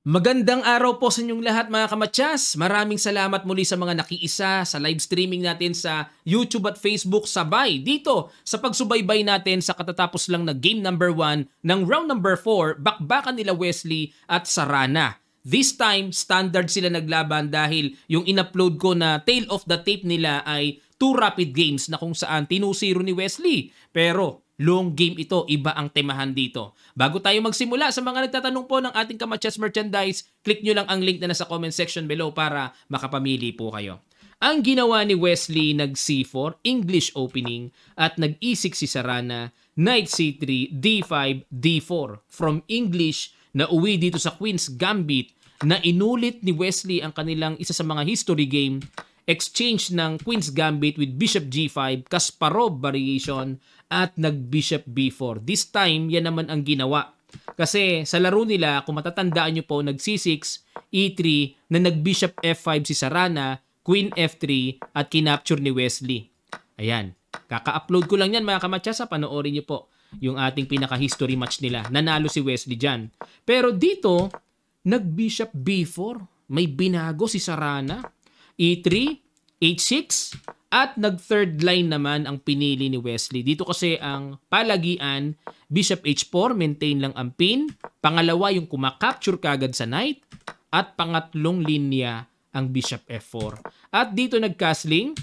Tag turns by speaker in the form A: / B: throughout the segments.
A: Magandang araw po sa inyong lahat mga kamatyas. Maraming salamat muli sa mga nakiisa sa live streaming natin sa YouTube at Facebook sabay dito sa pagsubaybay natin sa katatapos lang na game number 1 ng round number 4, bakbakan nila Wesley at Sarana. This time, standard sila naglaban dahil yung in-upload ko na tail of the tape nila ay 2 rapid games na kung saan 2-0 ni Wesley. Pero long game ito, iba ang temahan dito. Bago tayo magsimula, sa mga nagtatanong po ng ating Kamatyas merchandise, click nyo lang ang link na nasa comment section below para makapamili po kayo. Ang ginawa ni Wesley, nag C4, English opening, at nag E6 si Sarana, Knight C3, D5, D4. From English, na uwi dito sa Queen's Gambit, na inulit ni Wesley ang kanilang isa sa mga history game, exchange ng Queen's Gambit with Bishop G5, Kasparov variation, at nag-Bishop B4. This time, yan naman ang ginawa. Kasi sa laro nila, kung matatandaan nyo po, nag-C6, E3, na nag-Bishop F5 si Sarana, Queen F3, at kinapture ni Wesley. Ayan. Kaka-upload ko lang yan mga kamatyasa. Panoorin nyo po yung ating pinaka-history match nila. Nanalo si Wesley dyan. Pero dito, nag-Bishop B4. May binago si Sarana. E3, H6, at nag-third line naman ang pinili ni Wesley. Dito kasi ang palagian, Bishop H4, maintain lang ang pin. Pangalawa, yung kumakapture kagad sa knight. At pangatlong linya, ang Bishop F4. At dito nag-castling,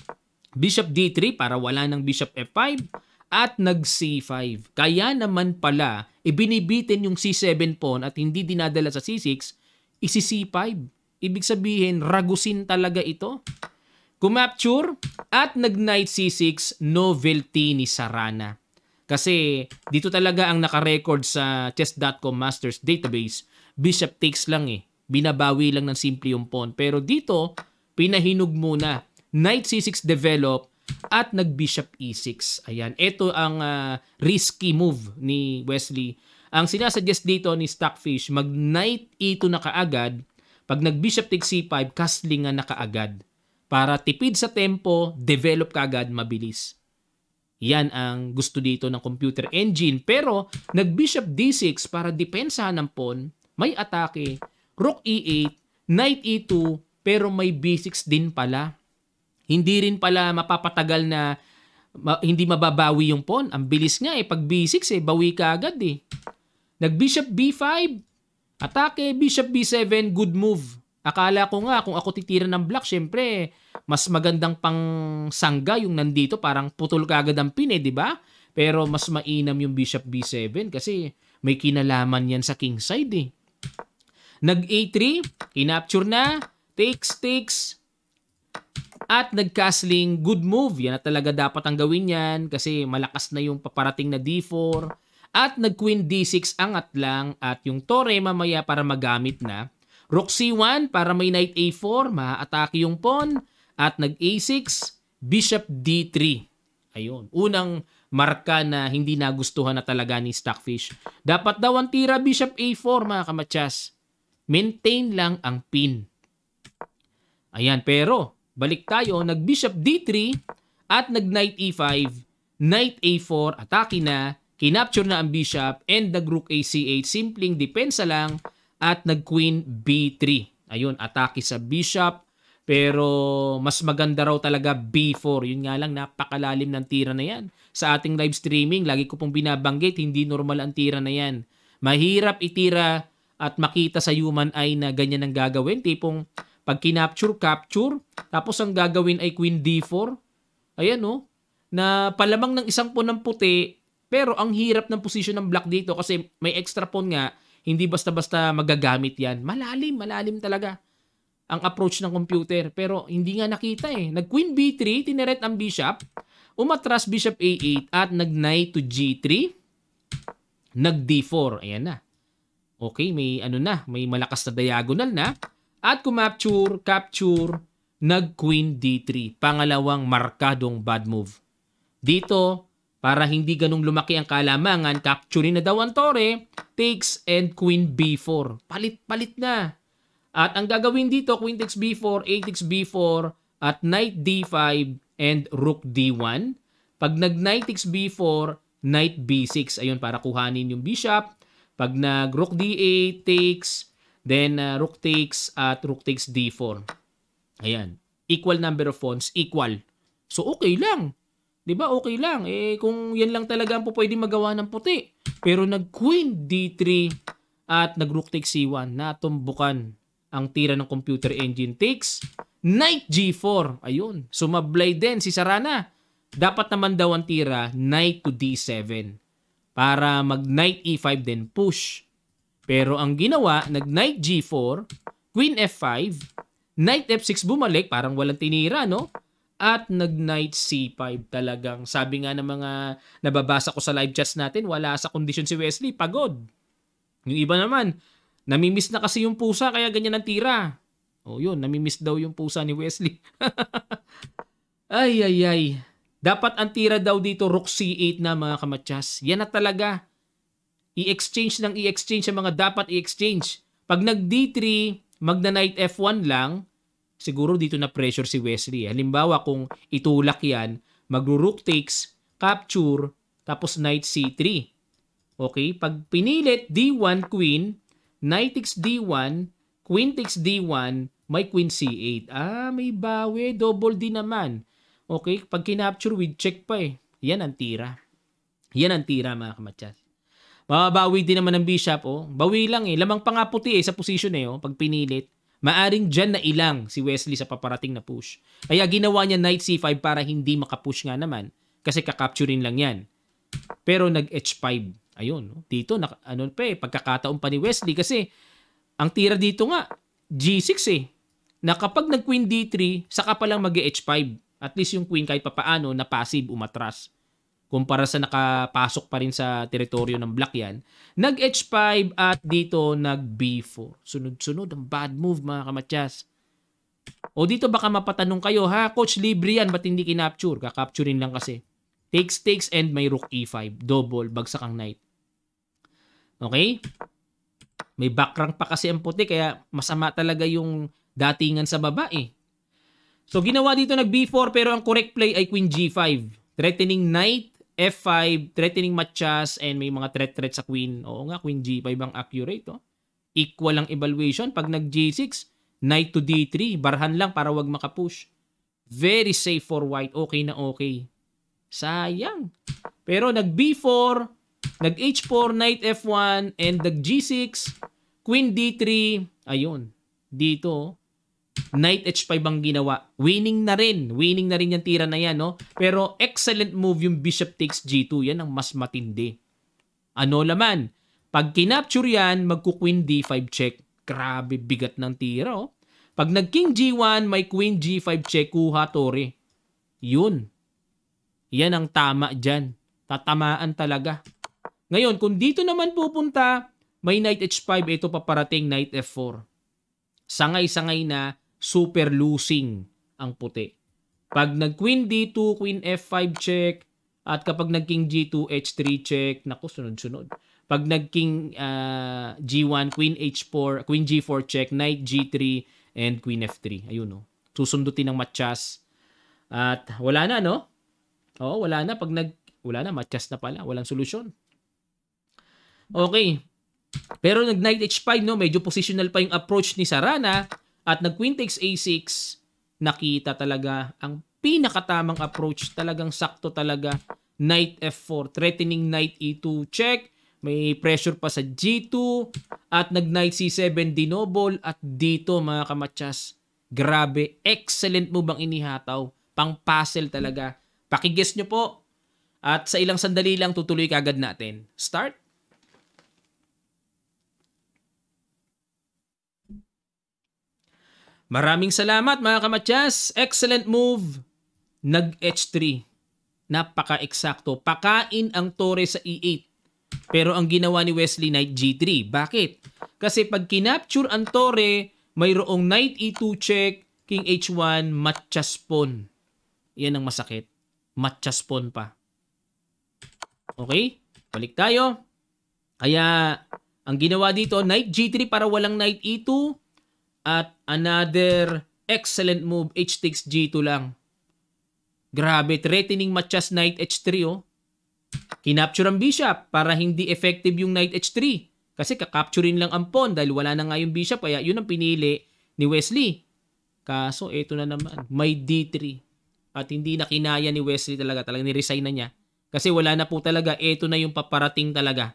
A: Bishop D3 para wala ng Bishop F5. At nag-C5. Kaya naman pala, ibinibitin yung C7 pawn at hindi dinadala sa C6, isi-C5. Ibig sabihin, ragusin talaga ito. Kumapture at nag-Knight C6, novelty ni Sarana. Kasi dito talaga ang nakarecord sa chess.com Masters Database, Bishop takes lang eh. Binabawi lang ng simple yung pawn. Pero dito, pinahinog muna. Knight C6 develop at nag-Bishop E6. Ayan, ito ang risky move ni Wesley. Ang sinasuggest dito ni Stockfish, mag-Knight E2 na kaagad. Pag nag-Bishop takes C5, castlingan na kaagad. Para tipid sa tempo, develop kagad, mabilis. Yan ang gusto dito ng computer engine. Pero nag-Bishop D6 para depensahan ng pawn, may atake, Rook E8, Knight E2, pero may B6 din pala. Hindi rin pala mapapatagal na hindi mababawi yung pawn. Ang bilis nga pag B6 bawi ka agad Nag-Bishop B5, atake, Bishop B7, good move. Akala ko nga kung ako titira ng black, syempre mas magandang pang sangga yung nandito, parang putol ka agad ang pin di ba? Pero mas mainam yung Bishop B7 kasi may kinalaman yan sa king side Nag-A3, kinapture na, takes, at nag-castling, good move. Yan na talaga dapat ang gawin yan kasi malakas na yung paparating na D4. At nag-Queen D6, angat lang, at yung tore mamaya para magamit na. Rook C1 para may Knight A4, maaatake yung pawn. At nag-A6, Bishop D3. Ayun, unang marka na hindi nagustuhan na talaga ni Stockfish. Dapat daw ang tira Bishop A4 mga kamatyas. Maintain lang ang pin. Ayan, pero balik tayo, nag-Bishop D3 at nag-Knight E5, Knight A4, atake na, kinapture na ang Bishop, and nag-Rook AC8, simpleng depensa lang, at nag-Queen B3. Ayun, atake sa Bishop, pero mas maganda raw talaga B4. Yun nga lang, napakalalim ng tira na yan. Sa ating live streaming, lagi ko pong binabanggit, hindi normal ang tira na yan. Mahirap itira at makita sa human eye na ganyan ang gagawin. Tipong pag kinapture, capture, tapos ang gagawin ay Queen D4. Ayan na palamang ng isang pawn ng puti, pero ang hirap ng position ng black dito kasi may extra pawn nga, hindi basta-basta magagamit yan. Malalim talaga ang approach ng computer. Pero hindi nga nakita Nag-Queen B3, tineret ang Bishop, umatras Bishop A8, at nag-Knight to G3, nag-D4. Ayan na. Okay, may may malakas na diagonal na. At kumapture, capture, nag-Queen D3. Pangalawang markadong bad move. Dito, para hindi ganung lumaki ang kalamangan, capturein na daw ang tore, takes, and Queen B4. Palit-palit na. At ang gagawin dito, Queen takes B4, A takes B4, at Knight D5, and Rook D1. Pag nag-Knight takes B4, Knight B6. Ayun, para kuhanin yung Bishop. Pag nag-Rook D8, takes, Then, rook takes at rook takes d4. Ayan. Equal number of pawns, equal. So, okay lang. 'Di ba? Okay lang. Kung yan lang talaga ang pwedeng magawa ng puti. Pero nag-queen d3 at nag-rook takes c1. Natumbukan ang tira ng computer engine. Takes knight g4. Ayun. Sumablay din si Sarana. Dapat naman daw ang tira, knight to d7. Para mag-knight e5 din, push. Pero ang ginawa, nag-knight g4, queen f5, knight f6 bumalik, parang walang tinira, no? At nag-knight c5 talagang. Sabi nga ng mga nababasa ko sa live chats natin, wala sa kondisyon si Wesley, pagod. Yung iba naman, namimiss na kasi yung pusa, kaya ganyan ang tira. O yun, namimiss daw yung pusa ni Wesley. Ay, ay, ay. Dapat ang tira daw dito, rook c8 na mga kamatsas. Yan na talaga. I-exchange ng i-exchange ang mga dapat i-exchange. Pag nag-d3, magna-knight f1 lang, siguro dito na pressure si Wesley. Halimbawa, kung itulak yan, magro-rook takes, capture, tapos knight c3. Okay? Pag pinilit, d1, queen, knight takes d1, queen takes d1, may queen c8. May bawi. Double D naman. Okay? Pag kinapture with check pa eh. Yan ang tira. Yan ang tira mga kamatsas. Mababawi din naman ng bishop. Bawi lang eh. Lamang pa nga puti sa position eh. Pag pinilit. Maaring dyan na ilang si Wesley sa paparating na push. Kaya ginawa niya knight c5 para hindi makapush nga naman. Kasi kakapturin lang yan. Pero nag-h5. Ayun. Dito, pagkakataon pa ni Wesley. Kasi ang tira dito nga, g6 eh. Na kapag nag-queen d3, saka pa lang mag-h5. At least yung queen kahit papaano na passive umatras. Kumpara sa nakapasok pa rin sa teritoryo ng black yan. Nag-h5 at dito nag-b4. Sunod-sunod ang bad move mga kamatyas. O dito baka mapatanong kayo, ha? Coach, libre yan. Ba't hindi kinapture? Kakapturein lang kasi. Takes and may rook e5. Double, bagsak ang knight. Okay? May backrank pa kasi ang puti kaya masama talaga yung datingan sa baba eh. So, ginawa dito nag-b4 pero ang correct play ay queen g5. Threatening knight, f5, threatening matchas, and may mga threat sa queen. Oo nga, queen g5 ang accurate. Equal ang evaluation. Pag nag-g6, knight to d3. Barhan lang para wag makapush. Very safe for white. Okay na okay. Sayang. Pero nag-b4, nag-h4, knight f1, and nag-g6, queen d3. Ayun. Dito, knight h5 ang ginawa. Winning na rin. Winning na rin yung tira na yan, no? Pero excellent move yung bishop takes g2. Yan ang mas matindi. Ano laman? Pag kinapture yan, magku-queen d5 check. Grabe, bigat ng tira, oh. Pag nag-king g1, may queen g5 check, kuha tore. Yun. Yan ang tama dyan. Tatamaan talaga. Ngayon, kung dito naman pupunta, may knight h5, ito paparating knight f4. Sangay-sangay na, super losing ang puti. Pag nag-queen d2, queen f5 check, at kapag nag-king g2, h3 check, naku, sunod-sunod. Pag nag-king g1, queen h4, queen g4 check, knight g3, and queen f3. Ayun, no? Susundutin ng matchas. At wala na, no? Oo, wala na. Wala na, matchas na pala. Walang solusyon. Okay. Pero nag-knight h5, no? Medyo positional pa yung approach ni Sarana. At nag-queen takes a6, nakita talaga ang pinakatamang approach. Talagang sakto talaga. Knight f4, threatening knight e2 check. May pressure pa sa g2. At nag-knight c7 dinoble. At dito mga kamatsas, grabe, excellent move ang inihataw. Pang-puzzle talaga. Pakiguess nyo po. At sa ilang sandali lang tutuloy kagad natin. Start. Maraming salamat mga kamatyas. Excellent move. Nag-h3. Napaka-eksakto. Pakain ang tore sa e8. Pero ang ginawa ni Wesley, knight g3. Bakit? Kasi pag kinapture ang tore, mayroong knight e2 check, king h1, matchas pawn. Yan ang masakit. Matchas pawn pa. Okay? Balik tayo. Kaya, ang ginawa dito, knight g3 para walang knight e2. At another excellent move, h takes g2 lang. Grabe, threatening matchas knight h3, oh. Kinapture ang bishop para hindi effective yung knight h3. Kasi kakapturin lang ang pawn dahil wala na nga yung bishop, kaya yun ang pinili ni Wesley. Kaso eto na naman, may D3. At hindi na kinaya ni Wesley talaga, talagang niresign na niya. Kasi wala na po talaga, eto na yung paparating talaga.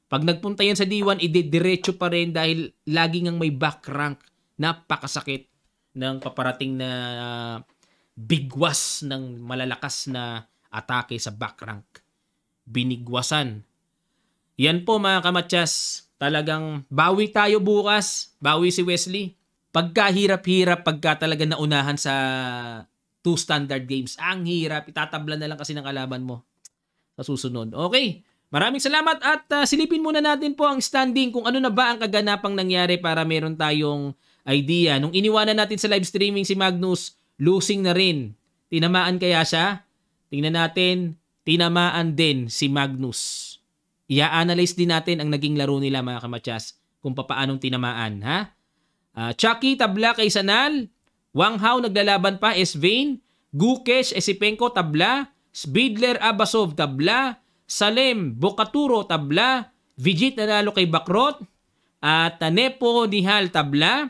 A: Pag nagpunta yan sa D1, diretso pa rin dahil lagi ngang may back rank. Napakasakit ng paparating na bigwas ng malalakas na atake sa back rank. Binigwasan. Yan po mga kamatyas, talagang bawi tayo bukas. Bawi si Wesley. Pagkahirap-hirap, pagka talaga naunahan sa 2 standard games. Ang hirap, itatabla na lang kasi ng kalaban mo sa susunod. Okay, maraming salamat at silipin muna natin po ang standing kung ano na ba ang kaganapang nangyari para meron tayong idea. Nung iniwanan natin sa live streaming si Magnus, losing na rin. Tinamaan kaya siya? Tingnan natin, tinamaan din si Magnus. I-analyze din natin ang naging laro nila mga kamatyas kung paanong tinamaan. Ha? Chucky tabla kay Sanal, Wang Hao naglalaban pa, Esvain, Gukesh, Esipenko tabla, Spidler Abasov tabla, Salem Bocaturo tabla, Vijit nanalo kay Bakrot, at Nepo Nihal tabla,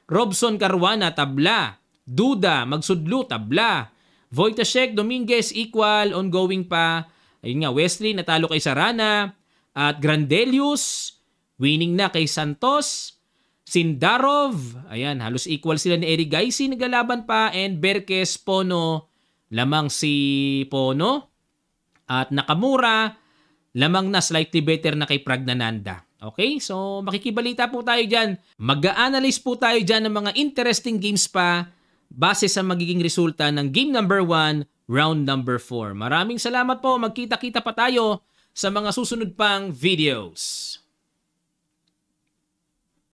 A: Robson Caruana tabla, Duda Magsudlo tabla, Wojciech Dominguez equal, ongoing pa. Ayun nga, Wesley natalo kay Sarana, at Grandelius winning na kay Santos, Sindarov, ayan, halos equal sila ni Eric Gaisi, naglalaban pa, and Berkes, Pono, lamang si Pono, at Nakamura, lamang na slightly better na kay Pragnananda. Okay, so makikibalita po tayo dyan. Mag-a-analyze po tayo dyan ng mga interesting games pa base sa magiging resulta ng game number 1, round number 4. Maraming salamat po, magkita-kita pa tayo sa mga susunod pang videos.